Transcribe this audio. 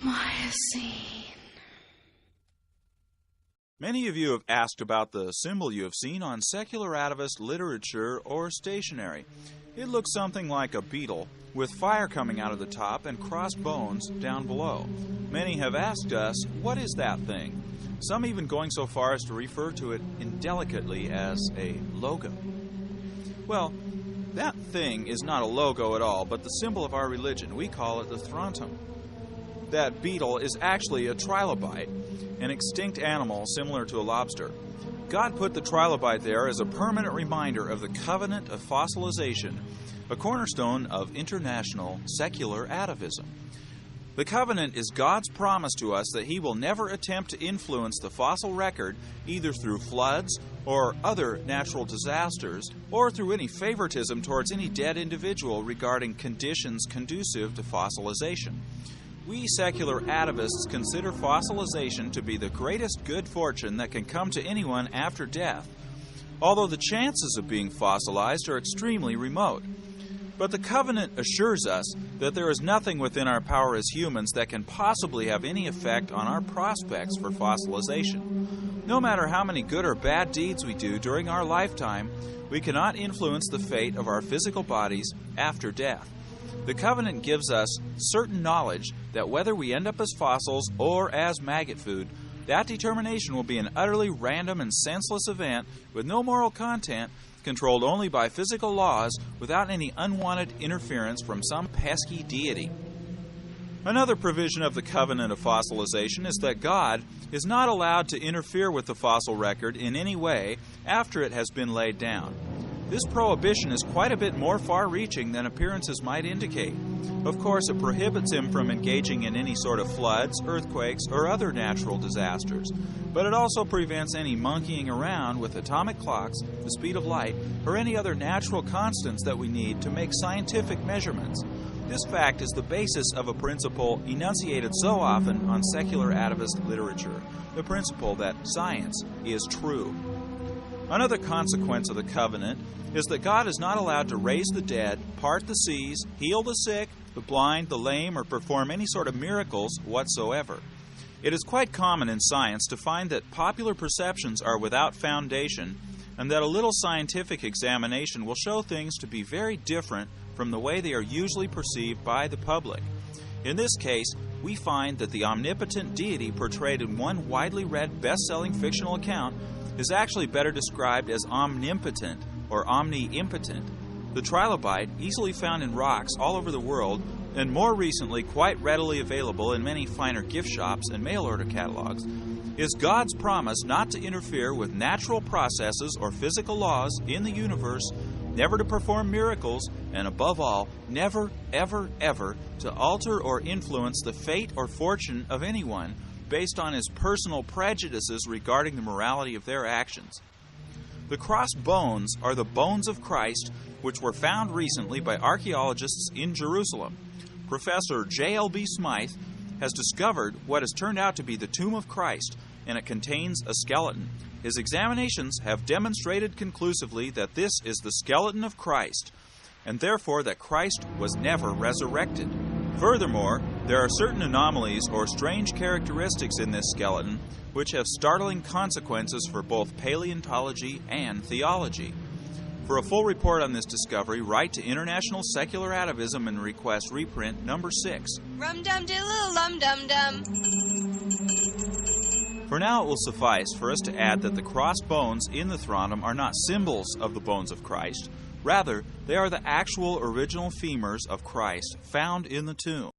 Miocene. Many of you have asked about the symbol you have seen on secular atavist literature or stationery. It looks something like a beetle, with fire coming out of the top and crossed bones down below. Many have asked us, what is that thing? Some even going so far as to refer to it indelicately as a logo. Well, that thing is not a logo at all, but the symbol of our religion. We call it the throntum. That beetle is actually a trilobite, an extinct animal similar to a lobster. God put the trilobite there as a permanent reminder of the covenant of fossilization, a cornerstone of international secular atavism. The covenant is God's promise to us that He will never attempt to influence the fossil record either through floods or other natural disasters or through any favoritism towards any dead individual regarding conditions conducive to fossilization. We secular atavists consider fossilization to be the greatest good fortune that can come to anyone after death, although the chances of being fossilized are extremely remote. But the covenant assures us that there is nothing within our power as humans that can possibly have any effect on our prospects for fossilization. No matter how many good or bad deeds we do during our lifetime, we cannot influence the fate of our physical bodies after death. The covenant gives us certain knowledge that whether we end up as fossils or as maggot food, that determination will be an utterly random and senseless event with no moral content, controlled only by physical laws without any unwanted interference from some pesky deity. Another provision of the covenant of fossilization is that God is not allowed to interfere with the fossil record in any way after it has been laid down. This prohibition is quite a bit more far-reaching than appearances might indicate. Of course, it prohibits him from engaging in any sort of floods, earthquakes, or other natural disasters. But it also prevents any monkeying around with atomic clocks, the speed of light, or any other natural constants that we need to make scientific measurements. This fact is the basis of a principle enunciated so often on secular atavist literature, the principle that science is true. Another consequence of the covenant is that God is not allowed to raise the dead, part the seas, heal the sick, the blind, the lame, or perform any sort of miracles whatsoever. It is quite common in science to find that popular perceptions are without foundation and that a little scientific examination will show things to be very different from the way they are usually perceived by the public. In this case, we find that the omnipotent deity portrayed in one widely read best-selling fictional account is actually better described as omnipotent or omni-impotent. The trilobite, easily found in rocks all over the world, and more recently quite readily available in many finer gift shops and mail-order catalogs, is God's promise not to interfere with natural processes or physical laws in the universe, never to perform miracles, and above all, never, ever, ever to alter or influence the fate or fortune of anyone based on his personal prejudices regarding the morality of their actions. The crossed bones are the bones of Christ, which were found recently by archaeologists in Jerusalem. Professor J.L.B. Smythe has discovered what has turned out to be the tomb of Christ, and it contains a skeleton. His examinations have demonstrated conclusively that this is the skeleton of Christ, and therefore that Christ was never resurrected. Furthermore, there are certain anomalies or strange characteristics in this skeleton which have startling consequences for both paleontology and theology. For a full report on this discovery, write to International Secular Atavism and request reprint number 6. Rum-dum-diddle-lum-dum-dum. For now, it will suffice for us to add that the crossed bones in the throntum are not symbols of the bones of Christ. Rather, they are the actual original femurs of Christ found in the tomb.